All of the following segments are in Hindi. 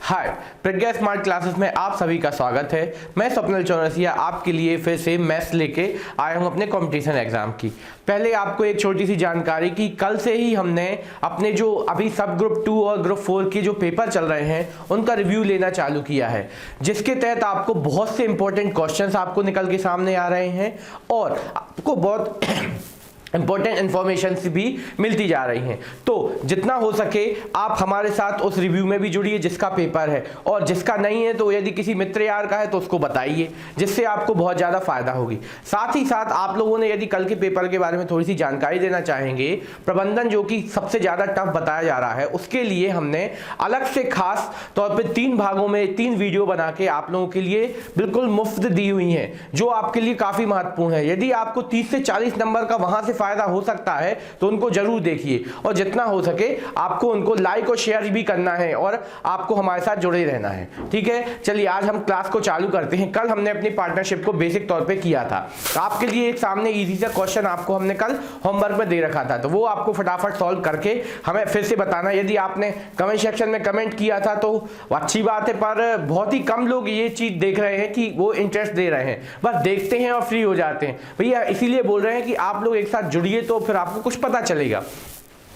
हाय, प्रज्ञा स्मार्ट क्लासेस में आप सभी का स्वागत है। मैं स्वप्निल चौरसिया आपके लिए फिर से मैथ्स लेके आया हूं अपने कंपटीशन एग्जाम की। पहले आपको एक छोटी सी जानकारी कि कल से ही हमने अपने जो अभी सब ग्रुप 2 और ग्रुप 4 के जो पेपर चल रहे हैं उनका रिव्यू लेना चालू किया है, जिसके तहत आपको बहुत से इंपॉर्टेंट क्वेश्चंस आपको निकल के सामने आ रहे हैं और आपको बहुत इंपॉर्टेंट इंफॉर्मेशन भी मिलती जा रही हैं। तो जितना हो सके आप हमारे साथ उस रिव्यू में भी जुड़िए जिसका पेपर है, और जिसका नहीं है तो यदि किसी मित्र यार का है तो उसको बताइए, जिससे आपको बहुत ज़्यादा फायदा होगी। साथ ही साथ आप लोगों ने यदि कल के पेपर के बारे में थोड़ी सी जानकारी देना चाहेंगे, प्रबंधन जो कि सबसे ज़्यादा टफ बताया जा रहा है, उसके लिए हमने अलग से खास तौर पर 3 भागों में 3 वीडियो बना के आप लोगों के लिए बिल्कुल मुफ्त दी हुई हैं, जो आपके लिए काफ़ी महत्वपूर्ण है। यदि आपको 30 से 40 नंबर का वहाँ से फायदा हो सकता है तो उनको जरूर देखिए, और जितना हो सके आपको उनको लाइक और शेयर भी करना है और आपको हमारे साथ जुड़े रहना है। ठीक है, चलिए आज हम क्लास को चालू करते हैं। कल हमने अपनी पार्टनरशिप को बेसिक तौर पे किया था। आपके लिए एक सामने इजी सा क्वेश्चन आपको हमने कल होमवर्क में दे रखा था, तो वो आपको फटाफट सॉल्व करके हमें फिर से बताना। यदि आपने कमेंट सेक्शन में कमेंट किया था तो अच्छी बात है, पर बहुत ही कम लोग ये चीज देख रहे हैं कि वो इंटरेस्ट दे रहे हैं, बस देखते हैं और फ्री हो जाते हैं। भैया इसीलिए बोल रहे हैं कि आप लोग एक साथ जुड़िए तो फिर आपको कुछ पता चलेगा।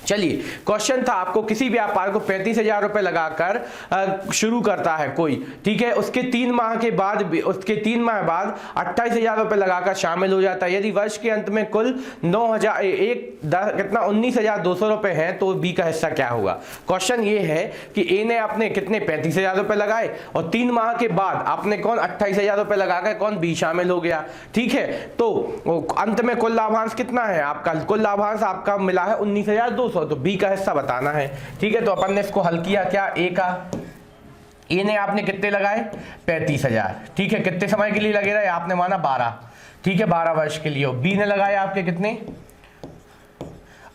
चलिए, क्वेश्चन था आपको किसी व्यापार को 35,000 रुपए लगाकर शुरू करता है कोई, ठीक है, उसके 3 माह के बाद 28,000 रुपए लगाकर शामिल हो जाता है। यदि वर्ष के अंत में कुल 19,200 रुपए हैं तो बी का हिस्सा क्या होगा। क्वेश्चन ये है कि ए ने आपने कितने 35,000 रुपए लगाए और 3 माह के बाद आपने कौन 28,000 रुपए लगाकर कौन बी शामिल हो गया। ठीक है, तो अंत में कुल लाभांश कितना है आपका, कुल लाभांश आपका मिला है 19,200, तो बी का हिस्सा बताना है। ठीक है, तो अपन ने इसको हल किया। क्या ए का, ए ने आपने कितने लगाए 35,000, ठीक है, कितने समय के लिए लगे रहे आपने माना 12, ठीक है, 12 वर्ष के लिए। और बी ने लगाए आपके कितने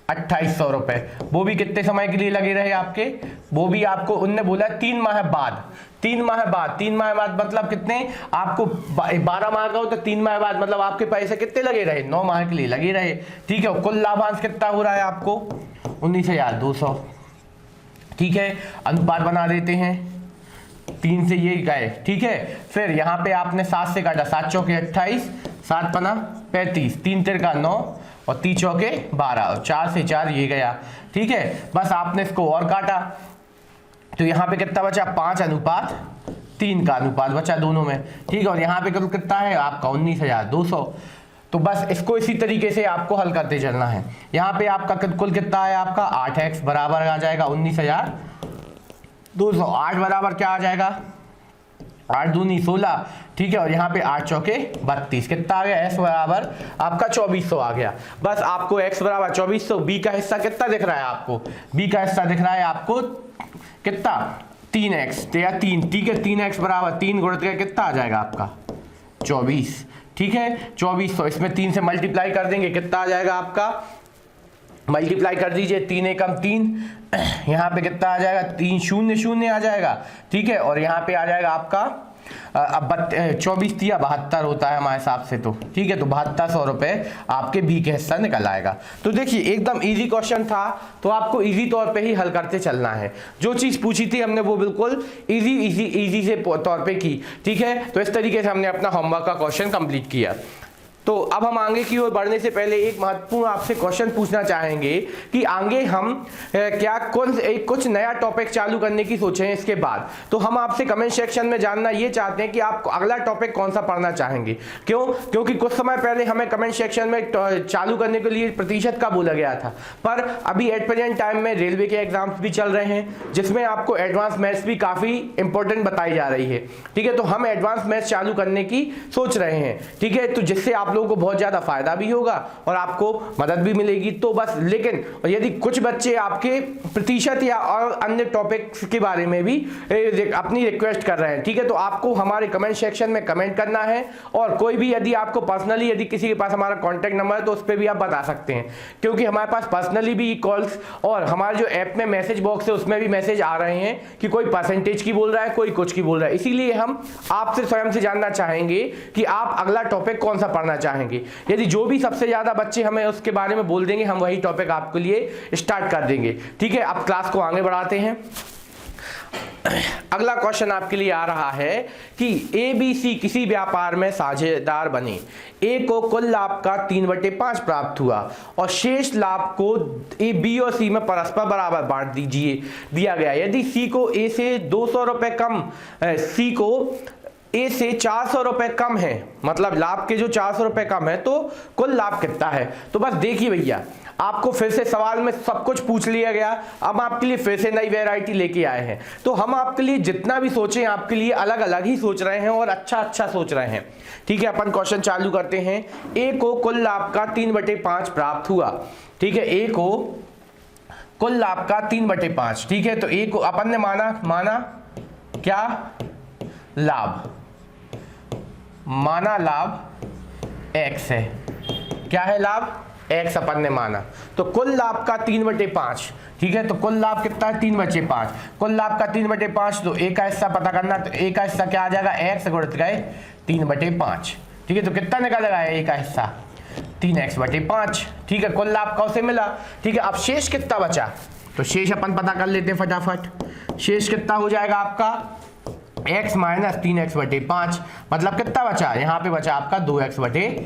2800 रुपए, वो भी कितने समय के लिए लगे रहे आपके, वो भी आपको उनने बोला 3 माह बाद। 3 माह बाद मतलब कितने, आपको 12 माह का हो तो 3 माह बाद मतलब आपके पैसे कितने लगे रहे 9 माह के लिए लगे रहे। ठीक है, कुल लाभांश कितना हो रहा है आपको 19,200। ठीक है, अनुपात बना देते हैं 3 से ये गए। ठीक है, फिर यहाँ पे आपने 7 से काटा, 7 चौके 28, 7 पना 35, 3 तिरका 9 और 3 चौके 12 और 4 से 4 ये गया। ठीक है, बस आपने इसको और काटा तो यहाँ पे कितना बचा 5:3 का अनुपात बचा दोनों में। ठीक है, और यहाँ पे कितना है आपका 19,200। तो बस इसको इसी तरीके से आपको हल करते चलना है। यहाँ पे आपका कुल कितना है आपका 8x बराबर आ जाएगा 19,200। 8 बराबर क्या आ जाएगा 8 दूनी 16। ठीक है, और यहाँ पे 8 चौके 32 कितना आ गया, x बराबर आपका 2400 आ गया। बस आपको x बराबर 2400, बी का हिस्सा कितना दिख रहा है आपको, बी का हिस्सा दिख रहा है आपको कितना 3x या 3। ठीक है, 3x बराबर 3 गुणित करके कितना आ जाएगा आपका 24। ठीक है, 2400 इसमें 3 से मल्टीप्लाई कर देंगे, कितना आ जाएगा आपका, मल्टीप्लाई कर दीजिए 3 एकम 3, यहाँ पे कितना आ जाएगा 3 0 0 आ जाएगा। ठीक है, और यहाँ पे आ जाएगा आपका अब 24 तिया 72 होता है हमारे हिसाब से, तो ठीक है, तो 7200 रुपए आपके बी के हिस्सा निकल आएगा। तो देखिए एकदम इजी क्वेश्चन था, तो आपको इजी तौर पे ही हल करते चलना है। जो चीज पूछी थी हमने वो बिल्कुल इजी से तौर पे की। ठीक है, तो इस तरीके से हमने अपना होमवर्क का क्वेश्चन कंप्लीट किया। तो अब हम आगे की ओर बढ़ने से पहले एक महत्वपूर्ण आपसे क्वेश्चन पूछना चाहेंगे कि आगे हम क्या कुछ नया टॉपिक चालू करने की सोचे हैं इसके बाद। तो हम आपसे कमेंट सेक्शन में जानना ये चाहते हैं कि आप अगला टॉपिक कौन सा पढ़ना चाहेंगे। क्योंकि कुछ समय पहले हमें कमेंट सेक्शन में चालू करने के लिए प्रतिशत का बोला गया था, पर अभी एट प्रेजेंट टाइम में रेलवे के एग्जाम्स भी चल रहे हैं, जिसमें आपको एडवांस मैथ्स भी काफी इंपॉर्टेंट बताई जा रही है। ठीक है, तो हम एडवांस मैथ्स चालू करने की सोच रहे हैं। ठीक है, तो जिससे आप लोगों को बहुत ज्यादा फायदा भी होगा और आपको मदद भी मिलेगी। तो बस, लेकिन यदि कुछ बच्चे आपके प्रतिशत या और अन्य टॉपिक्स के बारे में भी अपनी रिक्वेस्ट कर रहे हैं, ठीक है, तो आपको हमारे कमेंट सेक्शन में कमेंट करना है, और कोई भी यदि आपको पर्सनली यदि किसी के पास हमारा कॉन्टैक्ट नंबर है तो उस पर भी आप बता सकते हैं, क्योंकि हमारे पास पर्सनली भी कॉल्स और हमारे जो ऐप में मैसेज बॉक्स है उसमें भी मैसेज आ रहे हैं कि कोई परसेंटेज की बोल रहा है, कोई कुछ की बोल रहा है। इसीलिए हम आपसे स्वयं से जानना चाहेंगे कि आप अगला टॉपिक कौन सा पढ़ना चाहेंगे। यदि जो भी सबसे ज्यादा बच्चे हमें उसके बारे में बोल देंगे, हम वही टॉपिक आपके लिए स्टार्ट कर देंगे। ठीक है, अब क्लास को आगे बढ़ाते हैं। अगला क्वेश्चन आपके लिए आ रहा है कि ए बी सी किसी व्यापार में साझेदार बने। ए को कुल लाभ का 3/5 प्राप्त हुआ और शेष लाभ को ए बी और सी में परस्पर बराबर बांट दिया गया। यदि सी को ए से 200 रुपए कम, सी को ए से 400 रुपए कम है, मतलब लाभ के जो 400 रुपए कम है, तो कुल लाभ कितना है। तो बस देखिए भैया, आपको फिर से सवाल में सब कुछ पूछ लिया गया। अब आपके लिए फिर से नई वैरायटी लेके आए हैं, तो हम आपके लिए जितना भी सोचें आपके लिए अलग अलग ही सोच रहे हैं और अच्छा सोच रहे हैं। ठीक है, अपन क्वेश्चन चालू करते हैं। ए को कुल लाभ का 3/5 प्राप्त हुआ। ठीक है, ए को कुल लाभ का 3/5। ठीक है, तो ए को अपन ने माना क्या, लाभ, माना लाभ x है। क्या है लाभ, x अपन ने माना। तो कुल लाभ का 3/5। ठीक है, तो कुल लाभ कितना है, 3/5। कुल लाभ का 3/5, तो a का हिस्सा पता करना, तो a का हिस्सा क्या आ जाएगा, x गुणित गए 3/5। ठीक है, तो कितना निकलेगा a का हिस्सा, 3x/5। ठीक है, कुल लाभ का उसे मिला। ठीक है, अब शेष कितना बचा, तो शेष अपन पता कर लेते हैं फटाफट। शेष कितना हो जाएगा आपका, x माइनस 3x/5, मतलब कितना बचा, यहाँ पे बचा आपका 2x/5।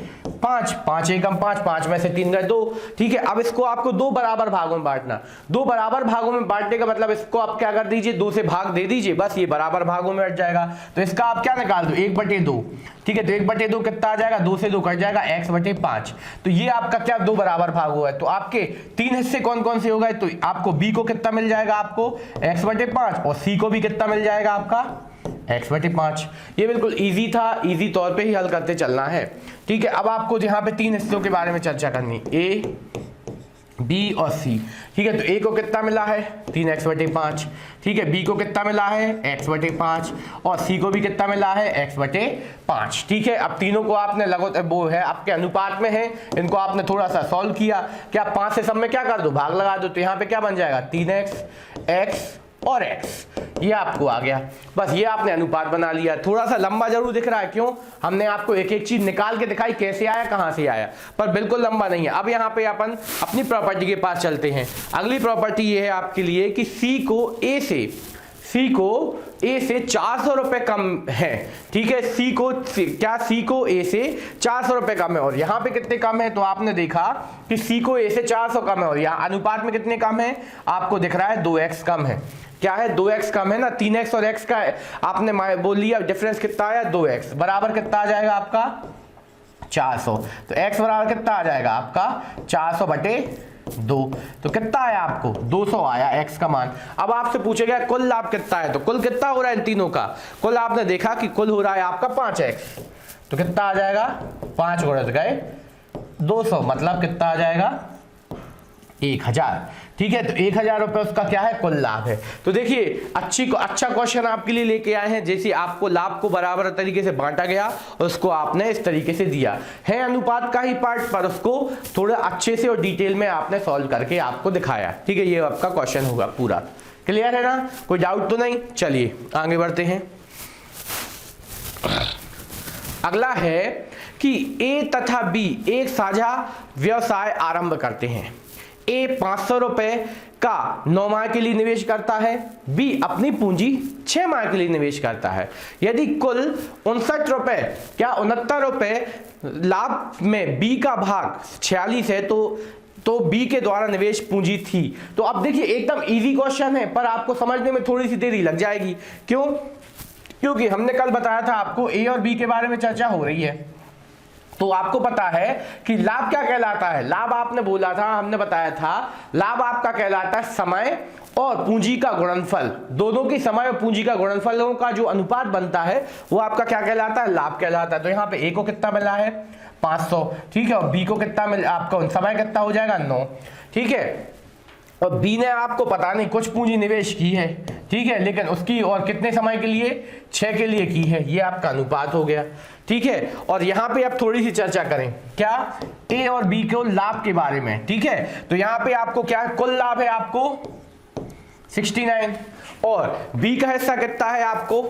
5 एकम 5, 5 में से 3 गए 2। ठीक है, अब इसको आपको 2 बराबर भागों में बांटना। 2 बराबर भागों में बांटने का मतलब इसको आप क्या कर दीजिए, 2 से भाग दे दीजिए, बस ये बराबर भागों में हट जाएगा। तो इसका आप क्या निकाल दो, 1/2। ठीक है, तो 1/2 कितना आ जाएगा, 2 से 2 कट जाएगा, x/5। तो ये आपका क्या 2 बराबर भाग हुआ है। तो आपके 3 हिस्से कौन कौन से हो गए, तो आपको b को कितना मिल जाएगा, आपको x/5, और c को भी कितना मिल जाएगा आपका x/5। ये बिल्कुल इजी था, इजी तौर पे ही हल करते चलना है। ठीक है, अब आपको यहाँ पे 3 हिस्सों के बारे में चर्चा करनी, a, b और c। ठीक है, तो a को कितना मिला है, 3x/5। ठीक है, b को कितना मिला है, x/5, और c को भी कितना मिला है, x/5। ठीक है, अब तीनों को आपने वो है आपके अनुपात में है, इनको आपने थोड़ा सा सॉल्व किया। क्या 5 से सब में क्या कर दो, भाग लगा दो, तो यहाँ पे क्या बन जाएगा, 3x, x और x, ये आपको आ गया। बस ये आपने अनुपात बना लिया। थोड़ा सा लंबा जरूर दिख रहा है, क्यों, हमने आपको एक एक चीज निकाल के दिखाई कैसे आया कहां से आया, पर बिल्कुल लंबा नहीं है। अब यहाँ पे अपन अपनी प्रॉपर्टी के पास चलते हैं। अगली प्रॉपर्टी ये है आपके लिए कि C को A से 400 रुपए कम है। ठीक है, C को A से 400 रुपए कम है, और यहाँ पे कितने कम है, तो आपने देखा कि C को A से 400 कम है, और यहाँ अनुपात में कितने कम है, आपको दिख रहा है 2x कम है। क्या है, 2x कम है ना, 3x और x का आपने बोल लिया, डिफरेंस कितना आया, 2x बराबर कितना आ जाएगा आपका 400। तो x बराबर कितना आ जाएगा आपका 400/2। तो कितना आया आपको 200 आया x का मान। अब आपसे पूछेगा कुल लाभ कितना है, तो कुल कितना हो रहा है इन तीनों का, कुल आपने देखा कि कुल हो रहा है आपका 5x। तो कितना आ जाएगा, 5 गुणित गए 200, मतलब कितना आ जाएगा 1000। ठीक है, तो 1000 रुपए उसका क्या है, कुल लाभ है। तो देखिए अच्छा क्वेश्चन आपके लिए लेके आए हैं, जैसे आपको लाभ को बराबर तरीके से बांटा गया और उसको आपने इस तरीके से दिया है, अनुपात का ही पार्ट, पर उसको थोड़ा अच्छे से और डिटेल में आपने सॉल्व करके आपको दिखाया। ठीक है, ये आपका क्वेश्चन होगा पूरा। क्लियर है ना, कोई डाउट तो नहीं। चलिए आगे बढ़ते हैं। अगला है कि A तथा B एक साझा व्यवसाय आरंभ करते हैं। A 500 रुपए का 9 माह के लिए निवेश करता है, B अपनी पूंजी 6 माह के लिए निवेश करता है। यदि कुल 69 रुपए लाभ में B का भाग 46 है, तो B के द्वारा निवेश पूंजी थी। तो अब देखिए एकदम इजी क्वेश्चन है, पर आपको समझने में थोड़ी सी देरी लग जाएगी। क्यों, क्योंकि हमने कल बताया था आपको A और B के बारे में चर्चा हो रही है, तो आपको पता है कि लाभ क्या कहलाता है। लाभ आपने बोला था, हमने बताया था, लाभ आपका कहलाता है समय और पूंजी का गुणनफल, दोनों की समय और पूंजी का गुणनफलों का जो अनुपात बनता है वो आपका क्या कहलाता है, लाभ कहलाता है। तो यहाँ पे A को कितना मिला है 500। ठीक है, और B को कितना मिला, आपका समय कितना हो जाएगा 9। ठीक है, और B ने आपको पता नहीं कुछ पूंजी निवेश की है। ठीक है, लेकिन उसकी और कितने समय के लिए, 6 के लिए की है, ये आपका अनुपात हो गया। ठीक है, और यहाँ पे अब थोड़ी सी चर्चा करें, क्या, A और B के लाभ के बारे में। ठीक है, तो यहाँ पे आपको क्या कुल लाभ है, आपको 69, और B का हिस्सा कितना है आपको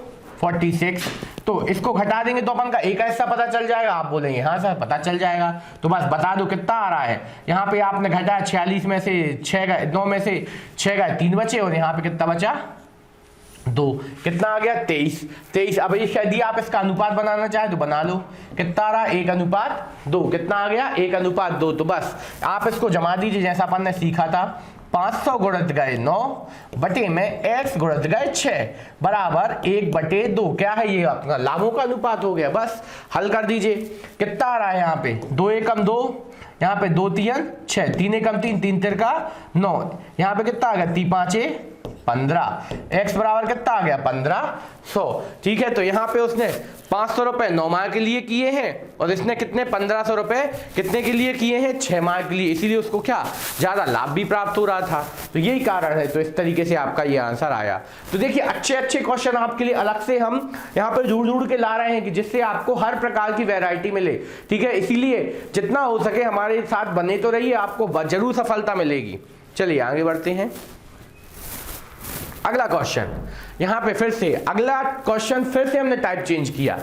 46। तो इसको घटा देंगे तो अपन का A का हिस्सा पता चल जाएगा। आप बोलेंगे हाँ सर पता चल जाएगा, तो बस बता दो कितना आ रहा है। यहाँ पे आपने घटाया 46 में से 6 गए, 9 में से 6 गए 3 बचे, और यहाँ पे कितना बचा 2 कितना आ गया 23। अब यदि आप इसका अनुपात बनाना चाहें तो बना लो, कितना आ रहा 1:2, कितना आ गया 1:2। तो बस आप इसको जमा दीजिए जैसा अपन ने सीखा था, 500 गुणित गए 9 बटे में x गुणित गए 6 बराबर 1/2। क्या है ये अपना लाभों का अनुपात हो गया। बस हल कर दीजिए, कितना आ रहा है यहाँ पे 2 एकम 2, यहाँ पे 2 3 6, 3 एकम 3, 3 तिरका 9, यहाँ पे कितना आ गया 3 5 15, x बराबर कितना आ गया 1500। ठीक है, तो यहाँ पे उसने 500 रुपए 9 माह के लिए किए हैं और इसने कितने 1500 रुपए कितने के लिए किए हैं 6 माह के लिए, इसीलिए उसको क्या ज्यादा लाभ भी प्राप्त हो रहा था। तो यही कारण है, तो इस तरीके से आपका ये आंसर आया। तो देखिए अच्छे क्वेश्चन आपके लिए अलग से हम यहाँ पर ढूंढ के ला रहे हैं कि जिससे आपको हर प्रकार की वैरायटी मिले। ठीक है, इसीलिए जितना हो सके हमारे साथ बने तो रहिए, आपको जरूर सफलता मिलेगी। चलिए आगे बढ़ते हैं। अगला क्वेश्चन, यहां पे फिर से अगला क्वेश्चन फिर से हमने टाइप चेंज किया।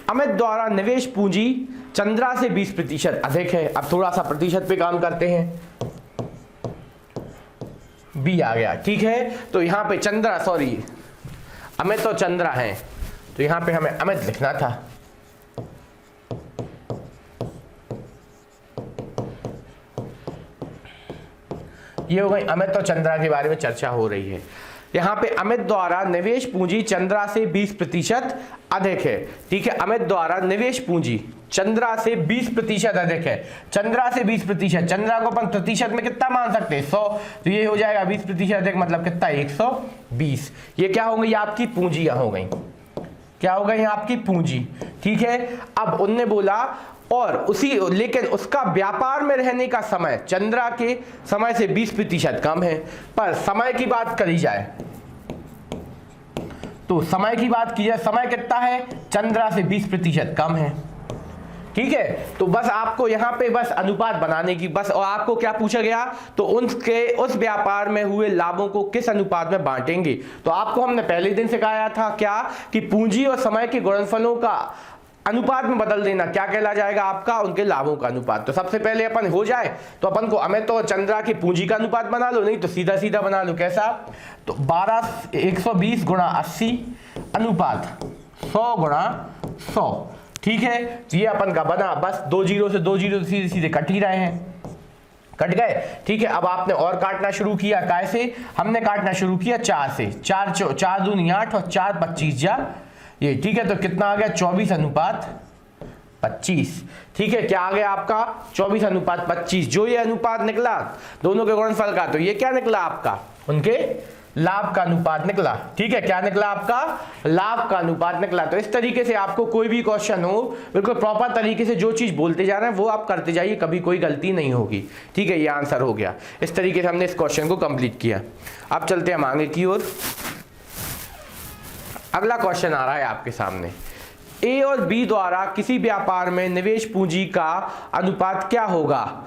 अमित द्वारा निवेश पूंजी चंद्रा से 20% अधिक है। अब थोड़ा सा प्रतिशत पे काम करते हैं, बी आ गया। ठीक है, तो यहां पे चंद्रा सॉरी अमित और चंद्रा है, तो यहां पे हमें अमित लिखना था। ये हो गई अमित और चंद्रा के बारे में चर्चा हो रही है। यहाँ पे अमित द्वारा निवेश पूंजी चंद्रा से 20% अधिक है। ठीक है, अमित द्वारा निवेश पूंजी चंद्रा से 20% अधिक है। चंद्रा से 20%, चंद्रा को अपन प्रतिशत में कितना मान सकते हैं 100, तो ये हो जाएगा 20% अधिक मतलब कितना 120। ये क्या हो गई आपकी पूंजियां हो गई, क्या हो गई आपकी पूंजी। ठीक है, अब उनने बोला और उसी लेकिन उसका व्यापार में रहने का समय चंद्रा के समय से 20% कम है। पर समय की बात करी जाए तो समय की बात की जाए, समय कितना है चंद्रा से 20% कम है। ठीक है, तो बस आपको यहाँ पे बस अनुपात बनाने की बस, और आपको क्या पूछा गया तो उनके उस व्यापार में हुए लाभों को किस अनुपात में बांटेंगे। तो आपको हमने पहले दिन सिखाया था क्या कि पूंजी और समय के गुणनफलों का अनुपात में बदल देना क्या कहला जाएगा आपका उनके लाभों का अनुपात। तो सबसे पहले अपन हो जाए तो अपन को अमित और चंद्रा की पूंजी का अनुपात बना लो, नहीं तो सीधा सीधा बना लो। कैसा, तो 120 गुणा 80 अनुपात 100 गुणा 100। ठीक है, तो ये अपन का बना। बस 2 जीरो से 2 जीरो सीधे सीधे कट ही रहे हैं, कट गए। ठीक है, अब आपने और काटना शुरू किया, काय से हमने काटना शुरू किया 4 से, 4 दूनी 8 और 4 25 जा ये। ठीक है, तो कितना आ गया 24 अनुपात 25। ठीक है, क्या आ गया आपका 24 अनुपात 25। जो ये अनुपात निकला दोनों के गुणनफल का, तो ये क्या निकला आपका उनके लाभ का अनुपात निकला। ठीक है, क्या निकला आपका लाभ का अनुपात निकला। तो इस तरीके से आपको कोई भी क्वेश्चन हो बिल्कुल प्रॉपर तरीके से जो चीज बोलते जा रहे हैं वो आप करते जाइए, कभी कोई गलती नहीं होगी। ठीक है, ये आंसर हो गया। इस तरीके से हमने इस क्वेश्चन को कंप्लीट किया। अब चलते हैं हम आगे की ओर। अगला क्वेश्चन आ रहा है आपके सामने, ए और बी द्वारा किसी व्यापार में निवेश पूंजी का अनुपात क्या होगा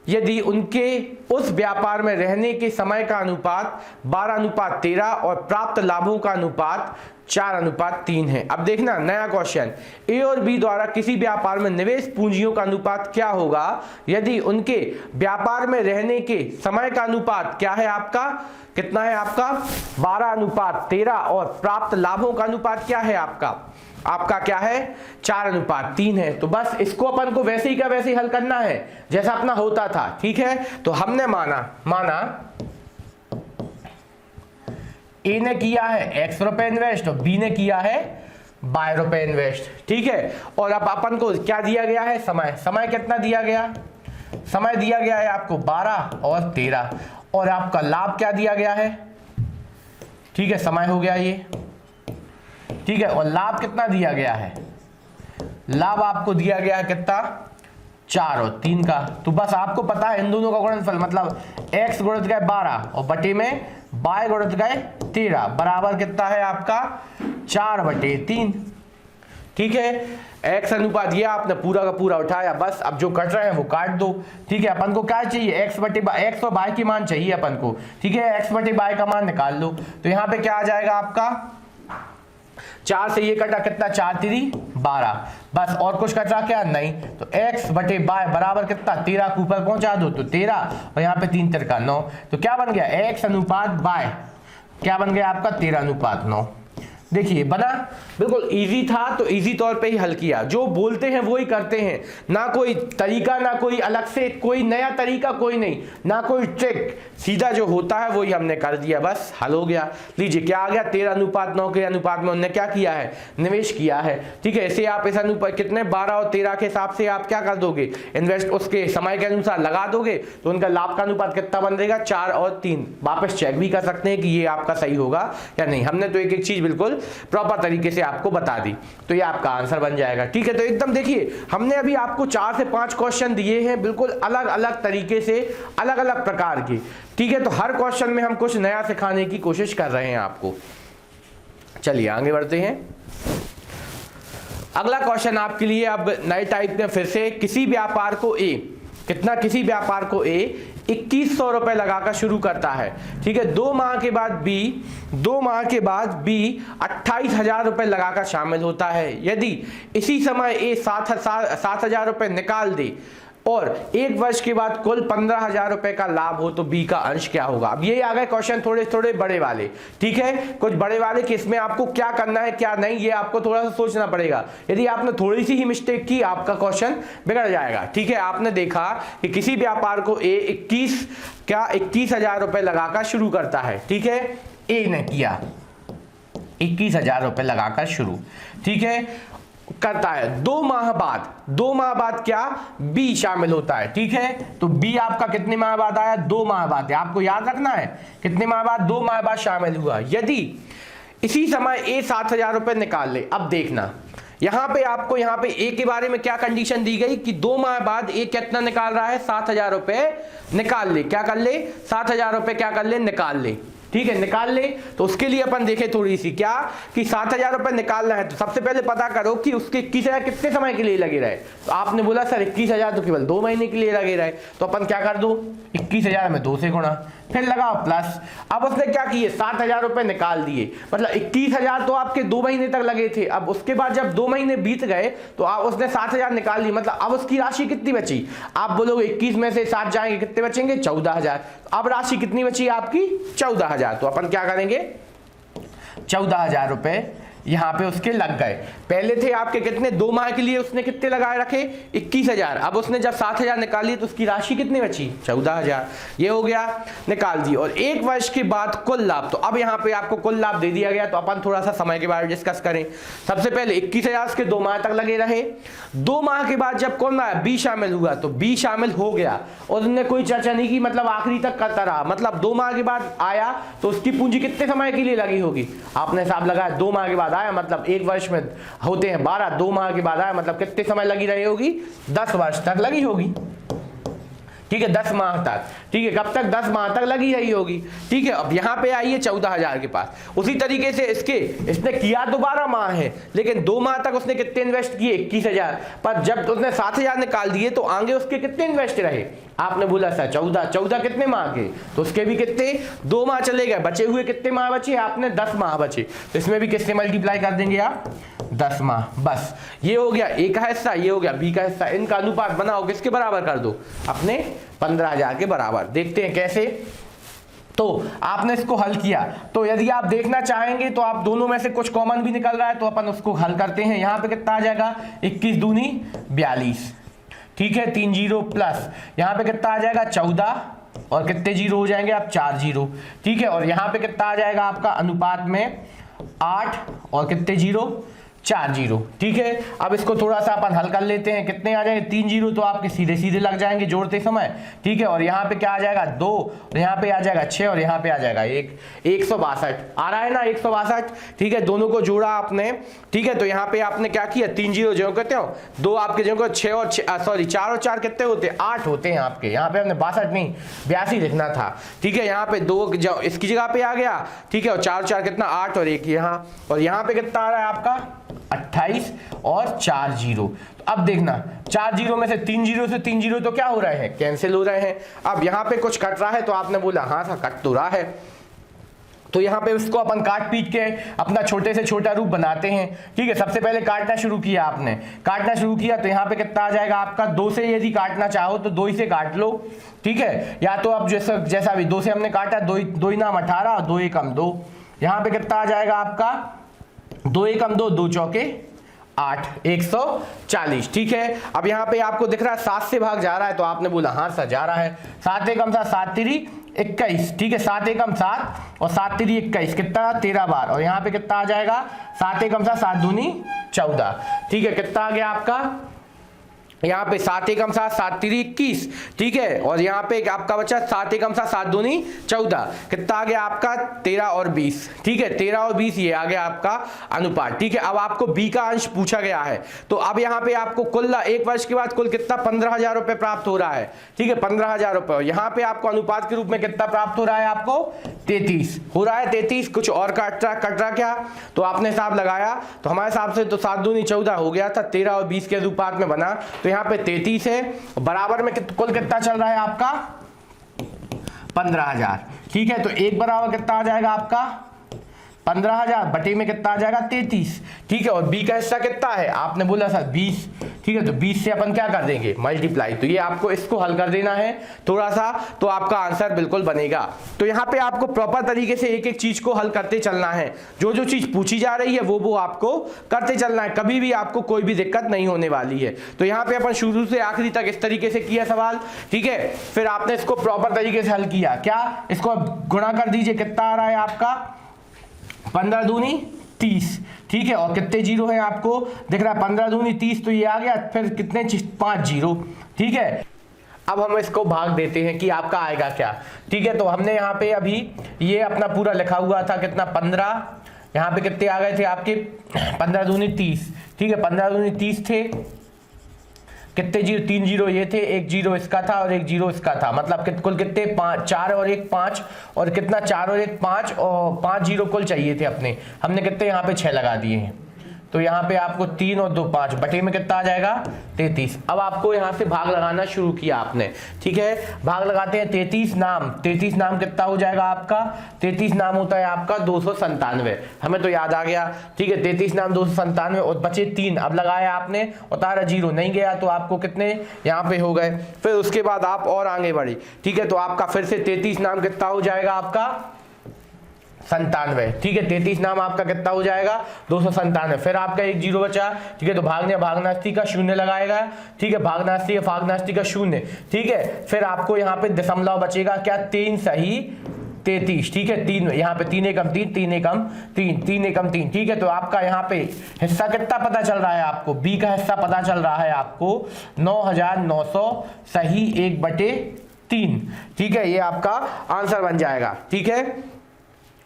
यदि उनके उस व्यापार में रहने के समय का अनुपात 12:13 और प्राप्त लाभों का अनुपात 4:3 है। अब देखना नया क्वेश्चन, ए और बी द्वारा किसी व्यापार में निवेश पूंजियों का अनुपात क्या होगा यदि उनके व्यापार में रहने के समय का अनुपात क्या है आपका, कितना है आपका 12:13 और प्राप्त लाभों का अनुपात क्या है आपका क्या है 4:3 है। तो बस इसको अपन को वैसे ही का वैसे ही हल करना है जैसा अपना होता था। ठीक है, तो हमने माना ए ने किया है x रुपए इन्वेस्ट और बी ने किया है y रुपए इन्वेस्ट। ठीक है, और अब अपन को क्या दिया गया है समय कितना दिया गया, समय दिया गया है आपको 12 और 13 और आपका लाभ क्या दिया गया है। ठीक है, समय हो गया ये। ठीक है, और लाभ कितना दिया गया है, लाभ आपको दिया गया है कितना 4 और 3 का। तो बस आपको पता है इन दोनों का गुणनफल मतलब x गुणित गए 12 और बटे में y गुणित गए 13 बराबर कितना है आपका 4/3। ठीक है, x अनुपात ये आपने पूरा का पूरा उठाया, बस अब जो कट रहे हैं वो काट दो। ठीक है, अपन को क्या चाहिए x और y की मान चाहिए अपन को। ठीक है, x/y का मान निकाल लो। तो यहाँ पे क्या आ जाएगा आपका 4 से ये कटा कितना 4 3 12, बस और कुछ कटा क्या नहीं। तो x/y बराबर कितना 13 को ऊपर पहुंचा दो तो 13 और यहाँ पे 3 3 9। तो क्या बन गया x अनुपात y क्या बन गया आपका 13:9। देखिए बना, बिल्कुल इजी था तो इजी तौर पे ही हल किया। जो बोलते हैं वो ही करते हैं, ना कोई तरीका, ना कोई अलग से कोई नया तरीका, कोई नहीं, ना कोई ट्रिक, सीधा जो होता है वही हमने कर दिया, बस हल हो गया। लीजिए क्या आ गया, 13:9 के अनुपात में उन्होंने क्या किया है, निवेश किया है। ठीक है, ऐसे आप इस अनुपात कितने 12 और 13 के हिसाब से आप क्या कर दोगे, इन्वेस्ट उसके समय के अनुसार लगा दोगे, तो उनका लाभ का अनुपात कितना बन जाएगा, 4 और 3। वापस चेक भी कर सकते हैं कि ये आपका सही होगा या नहीं। हमने तो एक एक चीज बिल्कुल प्रॉपर तरीके से आपको बता दी, तो ये आपका आंसर बन जाएगा। ठीक है, तो एकदम देखिए हमने अभी आपको 4 से 5 क्वेश्चन दिए हैं, बिल्कुल अलग अलग तरीके से, अलग अलग प्रकार के। ठीक है, तो हर क्वेश्चन में हम कुछ नया सिखाने की कोशिश कर रहे हैं आपको। चलिए आगे बढ़ते हैं। अगला क्वेश्चन आपके लिए अब नए टाइप में, फिर से किसी व्यापार को ए, कितना, किसी व्यापार को ए 2100 रुपए लगाकर शुरू करता है। ठीक है, 2 माह के बाद बी 28,000 रुपए लगाकर शामिल होता है। यदि इसी समय ए 7,000 रुपए निकाल दे और 1 वर्ष के बाद कुल 15,000 रुपए का लाभ हो तो बी का अंश क्या होगा। अब ये आ गए क्वेश्चन थोड़े थोड़े बड़े वाले। ठीक है, कुछ बड़े वाले कि इसमें आपको क्या करना है क्या नहीं, ये आपको थोड़ा सा सोचना पड़ेगा। यदि आपने थोड़ी सी ही मिस्टेक की आपका क्वेश्चन बिगड़ जाएगा। ठीक है, आपने देखा कि किसी व्यापार को ए 21,000 रुपए लगाकर शुरू करता है। ठीक है, ए ने किया 21,000 रुपए लगाकर शुरू, ठीक है, करता है। 2 माह बाद क्या, बी शामिल होता है। ठीक है, तो बी आपका कितने माह बाद आया, 2 माह बाद है। आपको याद रखना है कितने माह बाद, 2 माह बाद शामिल हुआ। यदि इसी समय ए 7,000 रुपए निकाल ले। अब देखना यहां पे आपको, यहां पे ए के बारे में क्या कंडीशन दी गई कि 2 माह बाद ए कितना निकाल रहा है, 7,000 रुपए निकाल ले। क्या कर ले, 7,000 रुपए क्या कर ले, निकाल ले। ठीक है, निकाल ले। तो उसके लिए अपन देखें थोड़ी सी क्या कि 7,000 रुपए निकालना है, तो सबसे पहले पता करो कि उसके 21,000 कितने समय के लिए लगे रहे। तो आपने बोला सर 21,000 तो केवल 2 महीने के लिए लगे रहे, तो अपन क्या कर दो, 21,000 में 2 से गुणा, फिर लगाओ प्लस। अब उसने क्या किए, 7,000 रुपए निकाल दिए, मतलब 21,000 तो आपके 2 महीने तक लगे थे। अब उसके बाद जब 2 महीने बीत गए तो आप उसने 7,000 निकाल ली, मतलब अब उसकी राशि कितनी बची। आप बोलोगे 21 में से 7 जाएंगे, कितने बचेंगे, 14,000। अब राशि कितनी बची आपकी, 14,000। तो अपन क्या करेंगे, 14,000 रुपए यहां पे उसके लग गए। पहले थे आपके कितने, 2 माह के लिए उसने कितने लगाए रखे, 21,000। अब उसने जब 7,000 निकाली तो उसकी राशि कितनी बची, 14,000। ये हो गया, निकाल दी। और 1 वर्ष के बाद कुल लाभ, तो अब यहाँ पे आपको कुल लाभ दे दिया गया। तो अपन थोड़ा सा समय के बारे में डिस्कस करें। सबसे पहले 21,000 के 2 माह तक लगे रहे। 2 माह के बाद जब कौन आया, बी शामिल हुआ, तो बी शामिल हो गया और उसने कोई चर्चा नहीं की, मतलब आखिरी तक करता रहा। मतलब 2 माह के बाद आया तो उसकी पूंजी कितने समय के लिए लगी होगी, आपने हिसाब लगाया, 2 माह के बाद आया, मतलब 1 वर्ष में होते हैं 12, 2 माह के बाद आया, मतलब कितने समय लगी रही होगी, 10 वर्ष तक लगी होगी। ठीक है, 10 माह तक। ठीक है, कब तक, 10 माह तक लगी रही होगी। ठीक है, अब यहाँ पे आई है 14,000 के पास। उसी तरीके से इसने किया तो 12 माह है, लेकिन 2 माह तक उसने कितने इन्वेस्ट किए, 21,000। पर जब उसने 7,000 निकाल दिए तो आगे उसके कितने इन्वेस्ट रहे, आपने बोला सर 14 कितने माह के, तो उसके भी कितने, 2 माह चले गए, बचे हुए कितने माह बचे आपने, 10 माह बचे। तो इसमें भी किससे मल्टीप्लाई कर देंगे आप, 10 माह। बस ये हो गया ए का हिस्सा, ये हो गया बी का हिस्सा। इनका अनुपात बनाओ, किसके बराबर कर दो, अपने 15,000 के बराबर। देखते हैं कैसे। तो आपने इसको हल किया, तो यदि आप देखना चाहेंगे तो आप दोनों में से कुछ कॉमन भी निकल रहा है तो अपन उसको हल करते हैं। यहां पे कितना आ जाएगा, 21 दूनी 42। ठीक है, 3 जीरो प्लस यहां पे कितना आ जाएगा, 14 और कितने जीरो हो जाएंगे आप, 4 जीरो। ठीक है, और यहां पे कितना आ जाएगा आपका अनुपात में 8 और कितने जीरो, 4 जीरो। ठीक है, अब इसको थोड़ा सा अपन हल कर लेते हैं। कितने आ जाएंगे, 3 जीरो तो आपके सीधे सीधे लग जाएंगे जोड़ते समय। ठीक है, और यहाँ पे क्या आ जाएगा 2, और यहाँ पे आ जाएगा 6 और यहाँ पे आ जाएगा 1, 162 आ रहा है ना, 162। ठीक है, दोनों को जोड़ा आपने। ठीक है, तो यहाँ पे आपने क्या किया, 3 जीरो जो कहते हो, 2 आपके जो 6 और 4 और 4 कितने होते हैं, 8 होते हैं आपके। यहाँ पे हमने 62 नहीं 82 लिखना था। ठीक है, यहाँ पे 2 इसकी जगह पे आ गया। ठीक है, और 4 4 कितना, 8 और 1 यहाँ, और यहाँ पे कितना आ रहा है आपका 28 और 4 जीरो। तो अब देखना 4 जीरो में से 3 जीरो से 3 जीरो तो क्या हो रहे हैं, कैंसिल हो रहे हैं। अब यहाँ पे कुछ कट रहा है तो आपने बोला हाँ था, कट तो रहा है। तो यहाँ पे इसको अपन काट पीट के अपना छोटे से छोटा रूप बनाते हैं। ठीक है, सबसे पहले काटना शुरू किया आपने, काटना शुरू किया तो यहाँ पे कितना आ जाएगा आपका, 2 से यदि काटना चाहो तो 2 ही से काट लो। ठीक है, या तो अब जैसा भी 2 से हमने काटा, 2 नाम 18 और 2 एकम 2। यहाँ पे कितना आ जाएगा आपका 2 एकम 2, 2 चौके 8, 140। ठीक है, अब यहाँ पे आपको दिख रहा है 7 से भाग जा रहा है, तो आपने बोला हाँ सर जा रहा है। 7 एकम 7, 7 तिरी 21। ठीक है, 7 एकम 7 और 7 तिरी 21 कितना 13 बार, और यहाँ पे कितना आ जाएगा 7 एकम 7, 7 दूनी 14। ठीक है, कितना आ गया आपका यहाँ पे 7 एकम 7, 7 तिरी 21। ठीक है, और यहाँ पे आपका बचा 7 एकम 7, 7 दूनी 14, कितना आ गया आपका 13 और 20। ठीक है, 13 और 20 ये आ गया आपका अनुपात। ठीक है, अब आपको बी का अंश पूछा गया है, तो अब यहाँ पे आपको कुल 1 वर्ष के बाद कुल कितना 15,000 रुपए प्राप्त हो रहा है। ठीक है, 15,000 रुपए। यहाँ पे आपको अनुपात के रूप में कितना प्राप्त हो रहा है, आपको 33 हो रहा है। 33 कुछ और कट रहा क्या, तो आपने हिसाब लगाया, तो हमारे हिसाब से तो 7 दूनी 14 हो गया था, 13 और 20 के अनुपात में बना, तो यहाँ पे 33 है, बराबर में कुल कितना चल रहा है आपका 15,000। ठीक है, तो 1 बराबर कितना आ जाएगा आपका 15,000 बटे में कितना आ जाएगा 33। ठीक है, और बी का हिस्सा कितना है, आपने बोला सर 20। ठीक है, तो 20 से अपन क्या कर देंगे मल्टीप्लाई, तो ये आपको इसको हल कर देना है थोड़ा सा, तो आपका आंसर बिल्कुल बनेगा। तो यहाँ पे आपको प्रॉपर तरीके से एक एक चीज को हल करते चलना है, जो जो चीज पूछी जा रही है वो आपको करते चलना है, कभी भी आपको कोई भी दिक्कत नहीं होने वाली है। तो यहाँ पे अपन शुरू से आखिरी तक इस तरीके से किया सवाल। ठीक है, फिर आपने इसको प्रॉपर तरीके से हल किया, क्या इसको गुणा कर दीजिए, कितना आ रहा है आपका 15 दूनी 30। ठीक है, और कितने जीरो है आपको दिख रहा है 15 दूनी 30, तो ये आ गया, फिर कितने 5 जीरो। ठीक है, अब हम इसको भाग देते हैं कि आपका आएगा क्या। ठीक है, तो हमने यहाँ पे अभी ये अपना पूरा लिखा हुआ था कितना 15, यहाँ पे कितने आ गए थे आपके 15 दूनी 30। ठीक है, 15 दूनी 30 थे, कितने जीरो 3 जीरो ये थे, 1 जीरो इसका था और 1 जीरो इसका था, मतलब कुल कितने 5, 4 और 1 5, और कितना 4 और 1 5, और 5 जीरो कुल चाहिए थे अपने, हमने कितने यहाँ पे 6 लगा दिए हैं, तो यहाँ पे आपको 3 और 2 5 बटे में कितना आ जाएगा 33। अब आपको यहाँ से भाग लगाना शुरू किया आपने। ठीक है, भाग लगाते हैं 33 नाम कितना हो जाएगा आपका 33 नाम होता है आपका 297, हमें तो याद आ गया। ठीक है, 33 नाम 297 और बचे 3, अब लगाया आपने, उतारा जीरो नहीं गया, तो आपको कितने यहाँ पे हो गए। फिर उसके बाद आप और आगे बढ़े। ठीक है, तो आपका फिर से 33 नाम कितना हो जाएगा आपका 97। ठीक है, 33 नाम आपका कितना हो जाएगा 297, फिर आपका 1 जीरो बचा। ठीक है, तो भागनास्ती का शून्य लगाएगा। ठीक है, भागनास्ती का शून्य। ठीक है, फिर आपको यहाँ पे दशमलव बचेगा क्या 3 सही 33। ठीक है, 3 यहाँ पे 3 एकम 3, 3 एकम 3, 3 एकम 3। ठीक है, तो आपका यहाँ पे हिस्सा कितना पता चल रहा है आपको, बी का हिस्सा पता चल रहा है आपको 9,900 सही 1/3। ठीक है, ये आपका आंसर बन जाएगा। ठीक है,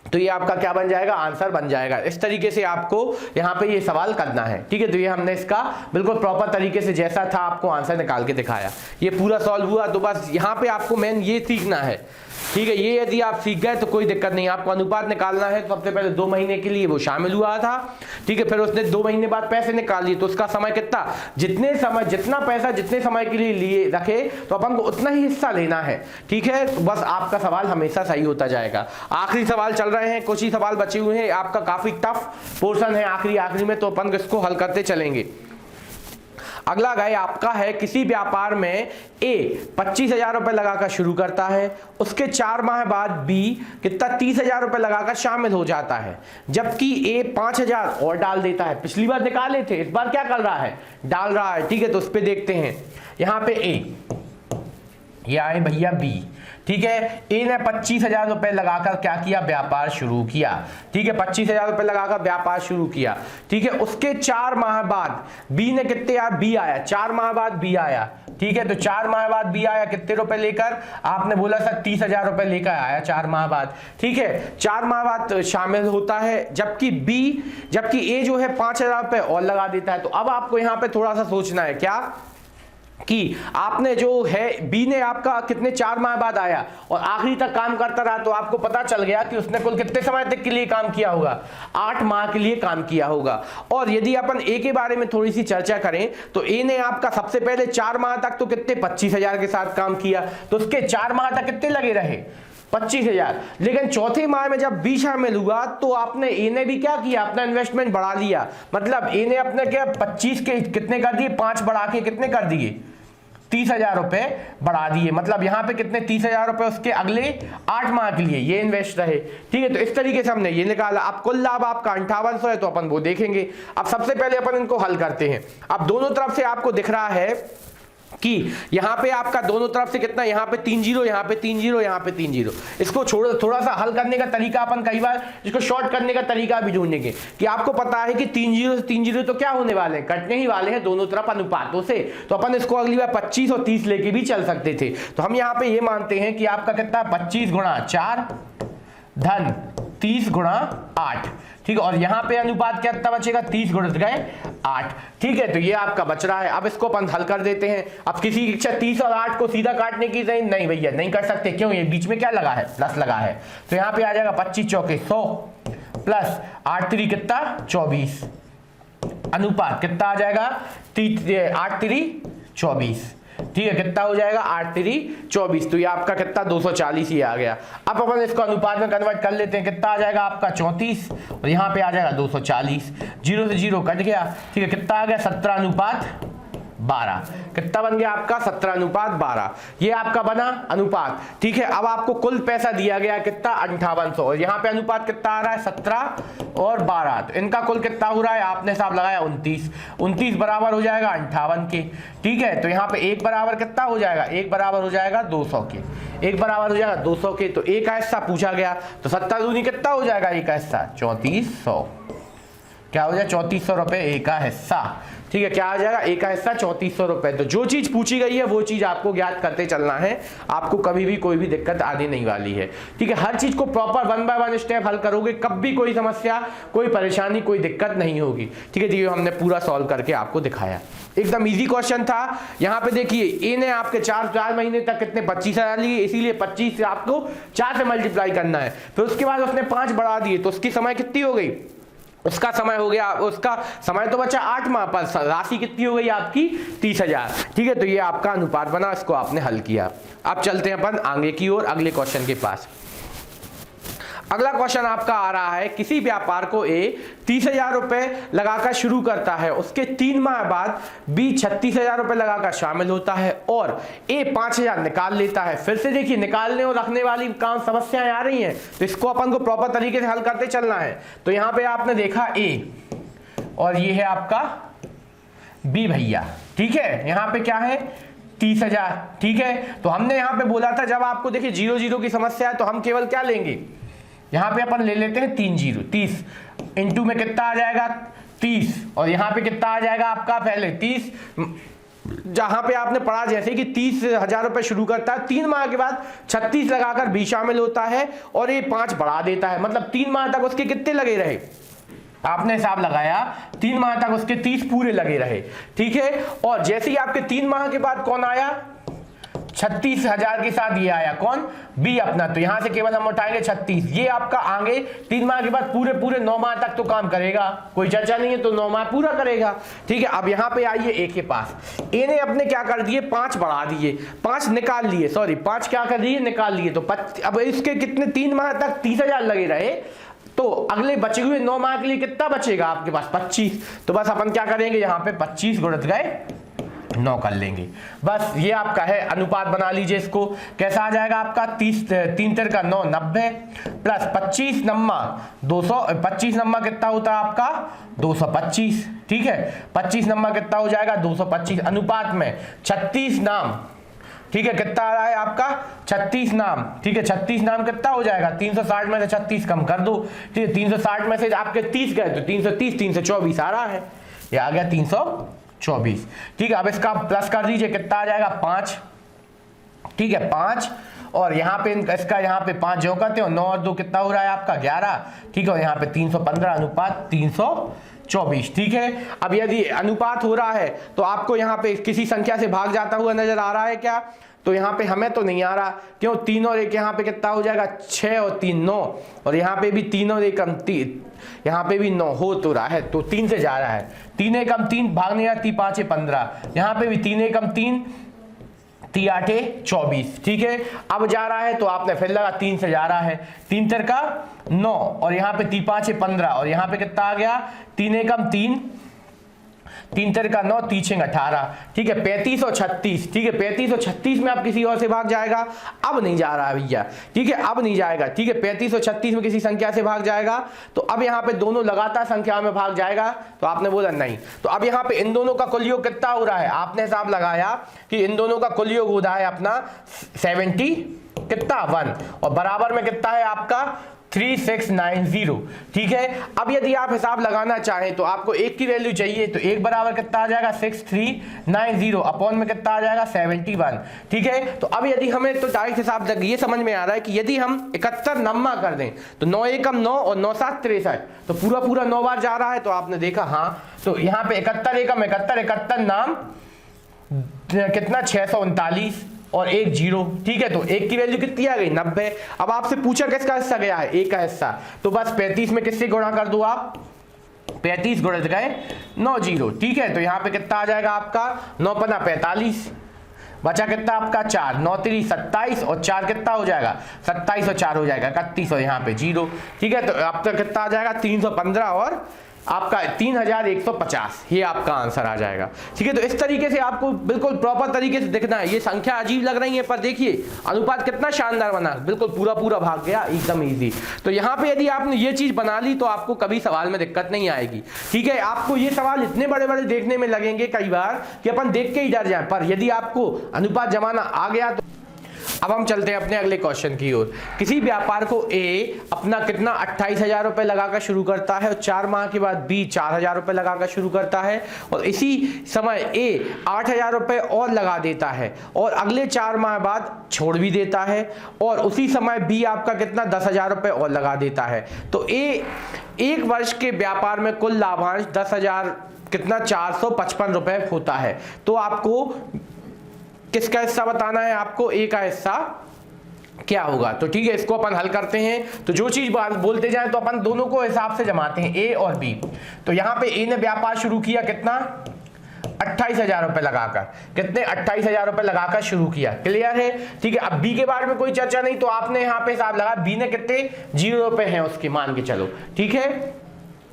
तो ये आपका क्या बन जाएगा आंसर बन जाएगा। इस तरीके से आपको यहाँ पे ये सवाल करना है। ठीक है, तो ये हमने इसका बिल्कुल प्रॉपर तरीके से जैसा था आपको आंसर निकाल के दिखाया, ये पूरा सॉल्व हुआ। तो बस यहाँ पे आपको मेन ये सीखना है। ठीक है, ये यदि आप सीख गए तो कोई दिक्कत नहीं। आपको अनुपात निकालना है, तो सबसे पहले 2 महीने के लिए वो शामिल हुआ था। ठीक है, फिर उसने 2 महीने बाद पैसे निकाल लिए, तो उसका समय कितना, जितना पैसा जितने समय के लिए लिए रखे, तो अपन को उतना ही हिस्सा लेना है। ठीक है, तो बस आपका सवाल हमेशा सही होता जाएगा। आखिरी सवाल चल रहे हैं, कुछ ही सवाल बचे हुए हैं, आपका काफी टफ पोर्शन है आखिरी में, तो अपन इसको हल करते चलेंगे। अगला गाय आपका है, किसी व्यापार में ए 25,000 रुपए लगाकर शुरू करता है, उसके 4 माह बाद बी कितना 30,000 रुपए लगाकर शामिल हो जाता है, जबकि ए 5,000 और डाल देता है। पिछली बार निकाले थे, इस बार क्या कर रहा है डाल रहा है। ठीक है, तो उस पे देखते हैं, यहाँ पे ए, ये आए भैया बी। ठीक है, ए ने 25,000 रुपए लगाकर क्या किया व्यापार शुरू किया। ठीक है, 25,000 रुपए लगाकर व्यापार शुरू किया। ठीक है, उसके 4 माह बाद बी ने कितने बी आया 4 माह बाद बी आया। ठीक है, तो 4 माह बाद बी आया कितने रुपए लेकर, आपने बोला सर 30,000 रुपए लेकर आया 4 माह बाद। ठीक है, 4 माह बाद शामिल होता है, जबकि ए जो है 5,000 रुपए और लगा देता है। तो अब आपको यहाँ पे थोड़ा सा सोचना है क्या कि आपने जो है बी ने आपका कितने 4 माह बाद आया और आखिरी तक काम करता रहा, तो आपको पता चल गया कि उसने कुल कितने समय तक के लिए काम किया होगा 8 माह के लिए काम किया होगा। और यदि अपन ए के बारे में थोड़ी सी चर्चा करें, तो ए ने आपका सबसे पहले 4 माह तक तो कितने 25,000 के साथ काम किया, तो उसके 4 माह तक कितने लगे रहे 25,000। लेकिन चौथे माह में जब बी शामिल हुआ, तो आपने ए ने भी क्या किया अपना इन्वेस्टमेंट बढ़ा लिया। मतलब ए ने अपने क्या 25 के कितने कर दिए 5 बढ़ा के कितने कर दिए 30,000 रुपए बढ़ा दिए, मतलब यहाँ पे कितने 30,000 रुपए उसके अगले 8 माह के लिए ये इन्वेस्ट रहे। ठीक है, तो इस तरीके से हमने ये निकाला। अब कुल लाभ आपका 5800 है, तो अपन वो देखेंगे। अब सबसे पहले अपन इनको हल करते हैं। अब दोनों तरफ से आपको दिख रहा है कि यहाँ पे आपका दोनों तरफ से कितना, यहाँ पे 3 जीरो, यहाँ पे 3 जीरो, यहाँ पे 3 जीरो। इसको थोड़ा सा हल करने का तरीका अपन कई बार इसको शॉर्ट करने का तरीका भी ढूंढेंगे कि आपको पता है कि 3 जीरो से 3 जीरो तो क्या होने वाले हैं, कटने ही वाले हैं दोनों तरफ अनुपातों से। तो अपन इसको अगली बार 25 और 30 लेके भी चल सकते थे। तो हम यहाँ पे ये मानते हैं कि आपका कितना 25 गुणा 4 धन 30 गुणा 8। ठीक है, और यहाँ पे अनुपात क्या बचेगा, 30 गुणित गए 8। ठीक है, तो ये आपका बच रहा है। अब इसको अपन हल कर देते हैं। अब किसी की इच्छा 30 और 8 को सीधा काटने की नहीं भैया नहीं कर सकते, क्यों, ये बीच में क्या लगा है, प्लस लगा है। तो यहाँ पे आ जाएगा 25 चौके 100 प्लस 8 3 कितना 24, अनुपात कितना आ जाएगा 8 3 24। ठीक है, कितना हो जाएगा 8 3 24, तो ये आपका कितना 240 ही आ गया। अब अपन इसको अनुपात में कन्वर्ट कर लेते हैं, कितना आ जाएगा आपका 34 और यहाँ पे आ जाएगा 240, 0 से 0 कट गया। ठीक है, कितना आ गया 17 अनुपात 12, कितना बन गया आपका 17 अनुपात 12, ये आपका बना अनुपात। ठीक है, अब आपको कुल पैसा दिया गया कितना 5800 और यहाँ पे अनुपात कितना आ रहा है 17 और 12, तो इनका कुल कितना हो रहा है, आपने हिसाब लगाया 29 बराबर हो जाएगा 58 के। ठीक है, तो यहाँ पे 1 बराबर कितना हो जाएगा, 1 बराबर हो जाएगा 200 के, 1 बराबर हो जाएगा 200 के। तो एक का हिस्सा पूछा गया, तो 70 दूनी कितना हो जाएगा, एक का हिस्सा 3400, क्या हो जाए 3400 रुपए एक का हिस्सा। ठीक है, क्या आ जाएगा, एक का हिस्सा 3400 रुपए। तो जो चीज पूछी गई है वो चीज आपको ज्ञात करते चलना है, आपको कभी भी कोई भी दिक्कत आने नहीं वाली है। ठीक है, हर चीज को प्रॉपर 1 बाय 1 स्टेप हल करोगे, कभी कोई समस्या, कोई परेशानी, कोई दिक्कत नहीं होगी। ठीक है, ये हमने पूरा सॉल्व करके आपको दिखाया, एकदम इजी क्वेश्चन था। यहाँ पे देखिए ए ने आपके 4 महीने तक कितने 25,000 लिए, इसीलिए 25 से आपको 4 से मल्टीप्लाई करना है। फिर उसके बाद उसने 5 बढ़ा दिए, तो उसकी समय कितनी हो गई, उसका समय हो गया, उसका समय तो बचा 8 माह पर, राशि कितनी हो गई आपकी 30,000। ठीक है, तो ये आपका अनुपात बना, इसको आपने हल किया। अब चलते हैं अपन आगे की ओर, अगले क्वेश्चन के पास। अगला क्वेश्चन आपका आ रहा है, किसी व्यापार को ए 30,000 रुपए लगाकर शुरू करता है, उसके 3 माह बाद बी 36,000 रुपए लगाकर शामिल होता है और ए 5,000 निकाल लेता है। फिर से देखिए, निकालने और रखने वाली काम समस्याएं आ रही हैं, तो इसको अपन को प्रॉपर तरीके से हल करते चलना है। तो यहाँ पे आपने देखा ए और ये है आपका बी भैया। ठीक है, यहाँ पे क्या है 30,000। ठीक है, तो हमने यहाँ पे बोला था, जब आपको देखिए 0 0 की समस्या है तो हम केवल क्या लेंगे, यहाँ पे अपन ले लेते हैं 3 0, 30 इंटू में कितना आ जाएगा 30 और यहाँ पे कितना आ जाएगा आपका पहले 30, जहां पे आपने पढ़ा जैसे कि 30,000 रुपए शुरू करता है, 3 माह के बाद 36 लगाकर बी शामिल होता है और ये 5 बढ़ा देता है, मतलब 3 माह तक उसके कितने लगे रहे, आपने हिसाब लगाया 3 माह तक उसके 30 पूरे लगे रहे। ठीक है, और जैसे ही आपके 3 माह के बाद कौन आया 36,000 के साथ ये आया कौन, बी अपना, तो यहां से केवल हम उठाएंगे 36, ये आपका आगे 3 माह के बाद पूरे 9 माह तक तो काम करेगा, कोई चर्चा नहीं है, तो 9 माह पूरा करेगा। ठीक है, अब यहां पे आइए ए के पास, ए ने अपने क्या कर दिए 5 बढ़ा दिए, 5 निकाल लिए, सॉरी 5 क्या कर दिए निकाल लिए, तो अब इसके कितने 3 माह तक 30,000 लगे रहे, तो अगले बचे हुए 9 माह के लिए कितना बचेगा आपके पास 25, तो बस अपन क्या करेंगे यहाँ पे 25 गुणित गए 9 कर लेंगे, बस ये आपका है अनुपात। बना लीजिए इसको, कैसा आ जाएगा आपका 30 3 3 का 9 90 प्लस 25 नम्मा 200, 25 नम्मा कितना होता है आपका 225। ठीक है, 25 नम्मा कितना हो जाएगा 225, अनुपात में 36 नाम। ठीक है, कितना आ रहा है आपका 36 नाम। ठीक है, 36 नाम कितना हो जाएगा 360 में से 36 कम कर दो। ठीक है, 360 में से आपके 30 गए तो 330, 324 आ रहा है, ये आ गया 324। ठीक है, अब इसका प्लस कर दीजिए, कितना आ जाएगा 5। ठीक है, 5 और यहाँ पे इसका यहाँ पे 5 जो करते हो 9 और 2 कितना हो रहा है आपका 11। ठीक है, और यहाँ पे 315 अनुपात 324। ठीक है, अब यदि अनुपात हो रहा है तो आपको यहाँ पे किसी संख्या से भाग जाता हुआ नजर आ रहा है क्या, तो यहाँ पे हमें तो नहीं आ रहा, क्यों 3 और 1 यहाँ पे कितना हो जाएगा 6 और 3 9, और यहाँ पे भी 3 और 1 कम 3, यहाँ पे भी 9 हो तो रहा है, तो 3 से जा रहा है, 3 1 कम 3 भागने आती 5 15, यहाँ पे भी 3 1 कम 3 3 8 24। ठीक है, अब जा रहा है तो आपने फिर लगा 3 से जा रहा है, 3 3 का 9 और यहाँ पे 3 5 15 और यहाँ पे कितना आ गया 3 1 कम 3 3 3 का 9, 3 6 18, ठीक है 35 और 36, ठीक है 35 और 36 में आप किसी और से भाग जाएगा, अब नहीं जा रहा है भैया, ठीक है अब नहीं जाएगा, ठीक है 35 और 36 में किसी संख्या से भाग जाएगा, तो अब यहाँ पे दोनों लगातार संख्या में भाग जाएगा, तो आपने बोला नहीं, तो अब यहाँ पे इन दोनों का कुल योग कितना हो रहा है, आपने हिसाब लगाया कि इन दोनों का कुल योग हो रहा है अपना 70 कितना 1 और बराबर में कितना है आपका 3690, ठीक है। अब यदि आप हिसाब लगाना चाहें तो आपको एक की वैल्यू चाहिए, तो एक बराबर कितना आ जाएगा 6390 अपॉन में कितना आ जाएगा 71, ठीक है। तो अब यदि हमें तो डायरेक्ट हिसाब लग ये समझ में आ रहा है कि यदि हम 71 नम्मा कर दें तो 9 एकम 9 और 9 7 63, तो पूरा पूरा 9 बार जा रहा है, तो आपने देखा हाँ, तो यहाँ पे 71 एकम 71, 71 नाम कितना 639 और 1 0, ठीक है। तो एक की वैल्यू कितनी आ गई 90। अब आपसे पूछा किसका हिस्सा गया है, एक का हिस्सा, तो बस 35 में किससे गुणा कर दो आप, 35 गुणित गए 9 0, ठीक है। तो यहाँ पे कितना आ जाएगा आपका 9 पन्ना 45, बचा कितना आपका 4, 9 3 27 और 4 कितना हो जाएगा 27 और 4 हो जाएगा 31 और यहाँ पे 0, ठीक है। तो आपका कितना आ जाएगा 315 और आपका 3150, ये आपका आंसर आ जाएगा, ठीक है। तो इस तरीके से आपको बिल्कुल प्रॉपर तरीके से दिखना है। ये संख्या अजीब लग रही है पर देखिए अनुपात कितना शानदार बना, बिल्कुल पूरा पूरा भाग गया, एकदम इजी। तो यहाँ पे यदि आपने ये चीज बना ली तो आपको कभी सवाल में दिक्कत नहीं आएगी, ठीक है। आपको ये सवाल इतने बड़े बड़े देखने में लगेंगे कई बार कि अपन देख के ही डर जाए, पर यदि आपको अनुपात जमाना आ गया तो अब हम चलते हैं अपने अगले क्वेश्चन की ओर। किसी व्यापार को ए अपना कितना 28,000 रुपए लगाकर शुरू करता है और 4 माह के बाद बी 4,000 रुपए लगाकर शुरू करता है और इसी समय ए 8,000 रुपए और लगा देता है और अगले 4 माह बाद छोड़ भी देता है और उसी समय बी आपका कितना 10,000 रुपए और लगा देता है। तो ए 1 वर्ष के व्यापार में कुल लाभांश 10,000 कितना 455 रुपए होता है। तो आपको किसका हिस्सा बताना है, आपको ए का हिस्सा क्या होगा। तो ठीक है, इसको अपन हल करते हैं। तो जो चीज बोलते जाए तो अपन दोनों को हिसाब से जमाते हैं, ए और बी। तो यहां पे ए ने व्यापार शुरू किया कितना 28,000 रुपए लगाकर, कितने 28,000 रुपए लगाकर शुरू किया, क्लियर है, ठीक है। अब बी के बारे में कोई चर्चा नहीं, तो आपने यहां पे हिसाब लगा, बी ने कितने 0 रुपए हैं उसके, मान के चलो, ठीक है।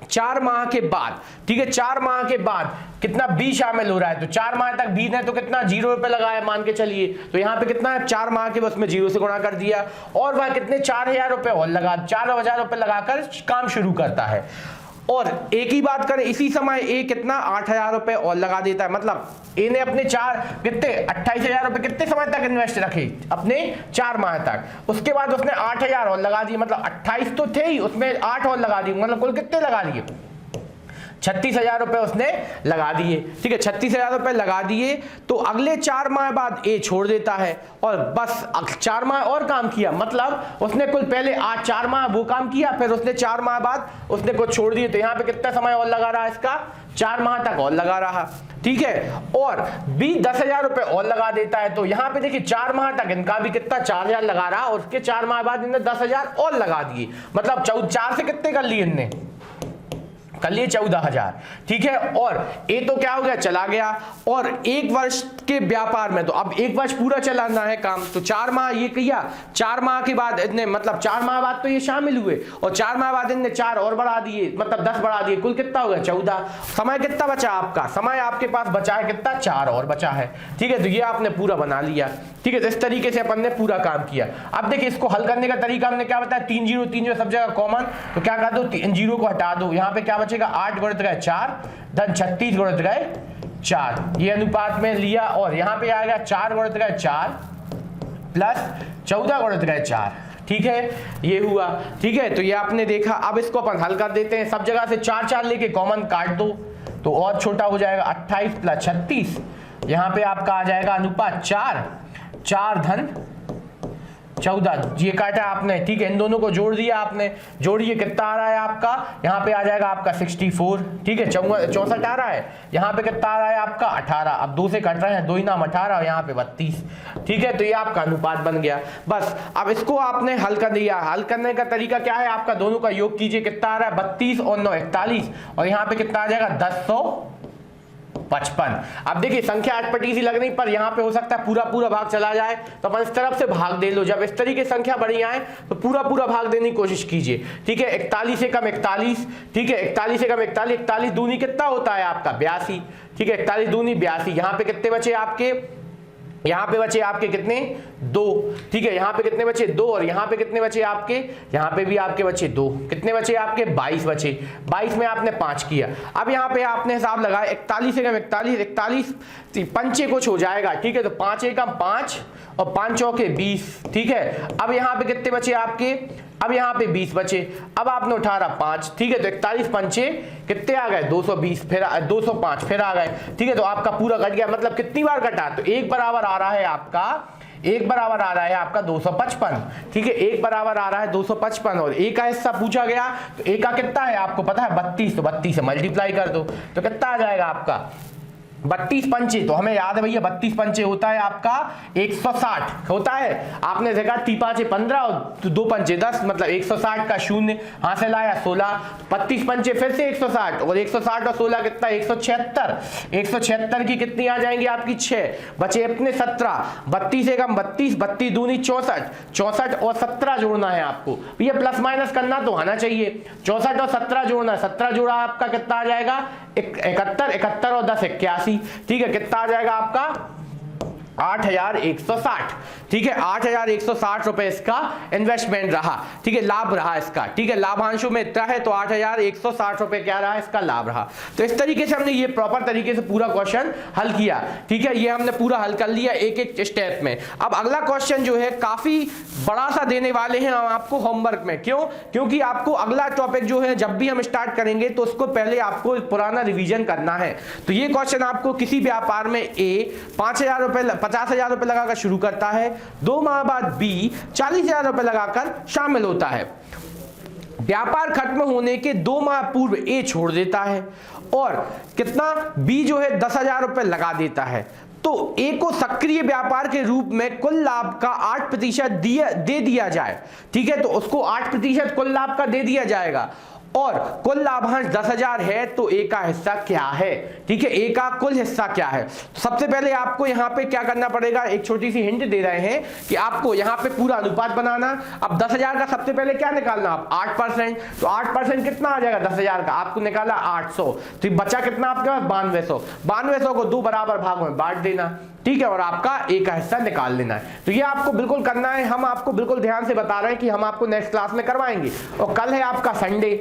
4 माह के बाद, ठीक है, 4 माह के बाद कितना बी शामिल हो रहा है, तो 4 माह तक बी ने तो कितना 0 रुपए लगाया मान के चलिए, तो यहाँ पे कितना है 4 माह के बस में 0 से गुणा कर दिया और वह कितने 4,000 रुपए और लगा 4,000 रुपए लगाकर काम शुरू करता है। और एक ही बात करें, इसी समय ए कितना 8,000 रुपए और लगा देता है, मतलब ए ने अपने कितने 28,000 रुपए कितने समय तक इन्वेस्ट रखे, अपने 4 माह तक। उसके बाद उसने 8,000 और लगा दिए, मतलब 28 तो थे ही, उसमें 8 और लगा दिए, मतलब कुल कितने लगा दिए 36,000 रुपए उसने लगा दिए, ठीक है। 36,000 रुपए लगा दिए तो अगले 4 माह बाद ए छोड़ देता है और बस 4 माह और काम किया, मतलब उसने कुल पहले 4 माह वो काम किया, फिर उसने 4 माह बाद उसने कुछ छोड़ दिए, तो यहाँ पे कितना समय और लगा रहा है इसका 4 माह तक और लगा रहा, ठीक है। और बी 10,000 रुपए और लगा देता है, तो यहाँ पे देखिए 4 माह तक इनका भी कितना 4,000 लगा रहा और उसके 4 माह बाद इन्होंने 10,000 और लगा दिए, मतलब 4 से कितने कर लिए इनने, कर लिए 14,000, ठीक है। और ए तो क्या हो गया चला गया, और 1 वर्ष के व्यापार में तो अब 1 वर्ष पूरा चलाना है काम, तो 4 माह ये किया, 4 माह के बाद इतने मतलब 4 माह बाद तो ये शामिल हुए और 4 माह बाद इनने 4 और बढ़ा दिए, मतलब 10 बढ़ा दिए, कुल कितना हो गया 14। समय कितना बचा आपका, समय आपके पास बचा है कितना 4 और बचा है, ठीक है। तो ये आपने पूरा बना लिया, ठीक है। तो इस तरीके से अपन ने पूरा काम किया। अब देखिए इसको हल करने का तरीका हमने क्या बताया, 3 0 3 जो सब जगह कॉमन, तो क्या कर दो 3 0 को हटा दो, यहाँ पे क्या बचेगा 8 गुणित गए 4 धन 36 गुणित गए 4, ये अनुपात में लिया और यहाँ पे आएगा 4 गुणित गए 4 प्लस 14 गुणित गए 4, ठीक है, ये हुआ, ठीक है। तो ये आपने देखा। अब इसको अपन हल कर देते हैं, सब जगह से 4 4 लेके कॉमन काट दो तो और छोटा हो जाएगा 28 प्लस 36, यहाँ पे आपका आ जाएगा अनुपात 4 4 धन 14, ये काटा आपने, ठीक है। इन दोनों को जोड़ दिया आपने, जोड़िए कितना आ रहा है आपका, यहाँ पे आ जाएगा आपका 64, ठीक है। 64 आ रहा है, यहाँ पे कितना आ रहा है आपका 18, अब 2 से कट रहे हैं, 2 ही नाम 18 और यहाँ पे 32, ठीक है। तो ये आपका अनुपात बन गया। बस अब इसको आपने हल कर दिया। हल करने का तरीका क्या है आपका, दोनों का योग कीजिए, कितना आ रहा है 32 और 9 41 और यहाँ पे कितना आ जाएगा 10 55। अब देखिए संख्या अटपटी सी लग रही, पर यहाँ पे हो सकता है पूरा पूरा भाग चला जाए, तो अपन इस तरफ से भाग दे लो। जब इस तरीके संख्या बड़ी आए तो पूरा पूरा भाग देने की कोशिश कीजिए, ठीक है। 41 से कम 41, ठीक है, 41 से कम 41, 41 दूनी कितना होता है आपका 82, ठीक है, 41 दूनी 82। यहाँ पे कितने बचे आपके, यहाँ पे बचे आपके कितने 2, ठीक है, यहाँ पे कितने बचे 2, और यहाँ पे कितने बचे आपके, यहाँ पे भी आपके बचे 2, कितने बचे आपके 22 बचे, 22 में आपने 5 किया। अब यहाँ पे आपने हिसाब लगाया 41 से कम 41, 41 पंचे कुछ हो जाएगा, ठीक है, तो 5 एकम 5 और 5 चौके 20, ठीक है। अब यहाँ पे कितने बचे आपके, अब यहाँ पे 20 बचे, अब आपने उठा रहा 5, ठीक है, तो 41 पंचे कितने आ गए 220, फिर 205 फिर आ गए, ठीक है। तो आपका पूरा कट गया, मतलब कितनी बार कटा, तो एक बराबर आ रहा है आपका, एक बराबर आ रहा है आपका 255, ठीक है, एक बराबर आ रहा है 255। और ए का हिस्सा पूछा गया, तो ए का कितना है आपको पता है 32, तो 32 से मल्टीप्लाई कर दो तो कितना आ जाएगा आपका 32 पंचे। तो हमें याद है भैया 32 पंचे होता है आपका 160 होता है। आपने देखा 3 पांचे 15 और 2 पंचे 10, मतलब 160 का शून्य हासिल आया 16, 32 पंचे फिर से 160, और 160 और 16 कितना 176, 176 की कितनी आ जाएंगी आपकी 6, बचे अपने 17, 32 से कम 32, 32 दूनी 64, 64 और 17 जोड़ना है आपको, ये प्लस माइनस करना तो आना चाहिए, 64 और 17 जोड़ना, 17 जोड़ा आपका कितना आ जाएगा 71, 71 और 10 81, ठीक है, कितना आ जाएगा आपका 8160, ठीक है, 8160 रुपए इसका इन्वेस्टमेंट रहा, ठीक है, लाभ रहा इसका, ठीक है, लाभांशों में इतना है तो 8160 रुपए क्या रहा इसका लाभ रहा। तो इस तरीके से हमने ये प्रॉपर तरीके से पूरा क्वेश्चन हल किया, ठीक है, ये हमने पूरा हल कर लिया एक एक स्टेप में। अब अगला क्वेश्चन जो है काफी बड़ा सा देने वाले हैं हम आपको होमवर्क में, क्यों, क्योंकि आपको अगला टॉपिक जो है जब भी हम स्टार्ट करेंगे तो उसको पहले आपको पुराना रिवीजन करना है। तो ये क्वेश्चन आपको किसी व्यापार में ए 5000 रुपए लगाकर शुरू करता है, 2 माह बाद बी 40,000 रुपए लगाकर शामिल होता है, व्यापार खत्म होने के 2 माह पूर्व ए छोड़ देता है और कितना बी जो है 10,000 रुपए लगा देता है, तो ए को सक्रिय व्यापार के रूप में कुल लाभ का 8% दे दिया जाए, ठीक है, तो उसको 8% कुल लाभ का दे दिया जाएगा और कुल लाभांश 10,000 है, तो ए का हिस्सा क्या है, ठीक है, ए का कुल हिस्सा क्या है। सबसे पहले आपको यहाँ पे क्या करना पड़ेगा, एक छोटी सी हिंट दे रहे हैं कि आपको यहाँ पे पूरा अनुपात बनाना। अब 10,000 का सबसे पहले क्या निकालना, आप 8%, तो 8% कितना आ जाएगा 10,000 का, आपको निकाला 800, तो बचा कितना आपके पास 9200, 9200 को 2 बराबर भागों में बांट देना, ठीक है, और आपका ए का हिस्सा निकाल लेना है। तो ये आपको बिल्कुल करना है, हम आपको बिल्कुल ध्यान से बता रहे हैं कि हम आपको नेक्स्ट क्लास में करवाएंगे। और कल है आपका संडे,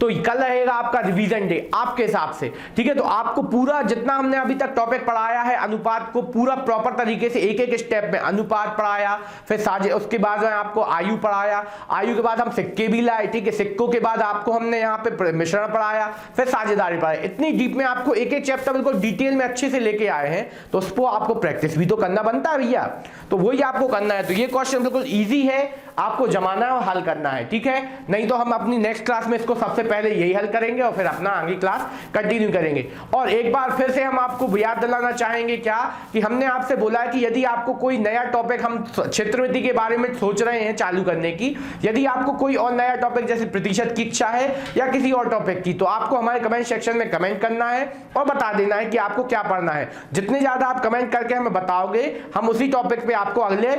तो कल रहेगा आपका रिवीजन डे आपके हिसाब से, ठीक है। तो आपको पूरा जितना हमने अभी तक टॉपिक पढ़ाया है अनुपात को पूरा प्रॉपर तरीके से एक एक स्टेप में अनुपात पढ़ाया, फिर साझे, उसके बाद में आपको आयु पढ़ाया, आयु के बाद हम सिक्के भी लाए, ठीक है, सिक्कों के बाद आपको हमने यहाँ पे मिश्रण पढ़ाया, फिर साझेदारी पढ़ाई। इतनी डीप में आपको एक एक चैप्टर बिल्कुल डिटेल में अच्छे से लेके आए हैं, तो उसको आपको प्रैक्टिस भी तो करना बनता है भैया, तो वही आपको करना है। तो ये क्वेश्चन बिल्कुल ईजी है, आपको जमाना और हल करना है, ठीक है, नहीं तो हम अपनी नेक्स्ट क्लास में इसको सबसे पहले यही हल करेंगे और फिर अपना आगे क्लास कंटिन्यू करेंगे। और एक बार फिर से हम आपको याद दिलाना चाहेंगे क्या, कि हमने आपसे बोला है कि यदि आपको कोई नया टॉपिक, हम क्षेत्रमिति के बारे में सोच रहे हैं चालू करने की, यदि आपको कोई और नया टॉपिक जैसे प्रतिशत की इच्छा है या किसी और टॉपिक की, तो आपको हमारे कमेंट सेक्शन में कमेंट करना है और बता देना है कि आपको क्या पढ़ना है। जितने ज्यादा आप कमेंट करके हमें बताओगे, हम उसी टॉपिक पे आपको अगले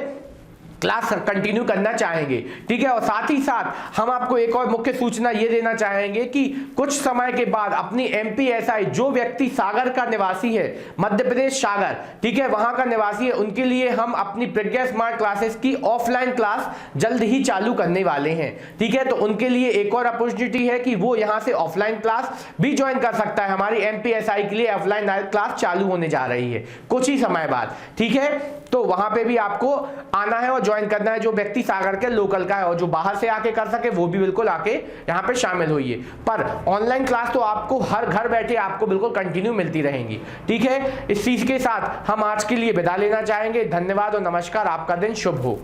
क्लास कंटिन्यू करना चाहेंगे, ठीक है। और साथ ही साथ हम आपको एक और मुख्य सूचना ये देना चाहेंगे कि कुछ समय के बाद अपनी एमपीएसआई, जो व्यक्ति सागर का निवासी है, मध्य प्रदेश सागर, ठीक है, वहां का निवासी है, उनके लिए हम अपनी प्रज्ञा स्मार्ट क्लासेस की ऑफलाइन क्लास जल्द ही चालू करने वाले हैं, ठीक है। तो उनके लिए एक और अपॉर्चुनिटी है कि वो यहां से ऑफलाइन क्लास भी ज्वाइन कर सकता है। हमारी एमपीएसआई के लिए ऑफलाइन क्लास चालू होने जा रही है कुछ ही समय बाद, ठीक है, तो वहां पे भी आपको आना है और ज्वाइन करना है, जो व्यक्ति सागर के लोकल का है, और जो बाहर से आके कर सके वो भी बिल्कुल आके यहाँ पे शामिल होइए। पर ऑनलाइन क्लास तो आपको हर घर बैठे आपको बिल्कुल कंटिन्यू मिलती रहेंगी, ठीक है। इस चीज के साथ हम आज के लिए विदा लेना चाहेंगे। धन्यवाद और नमस्कार, आपका दिन शुभ हो।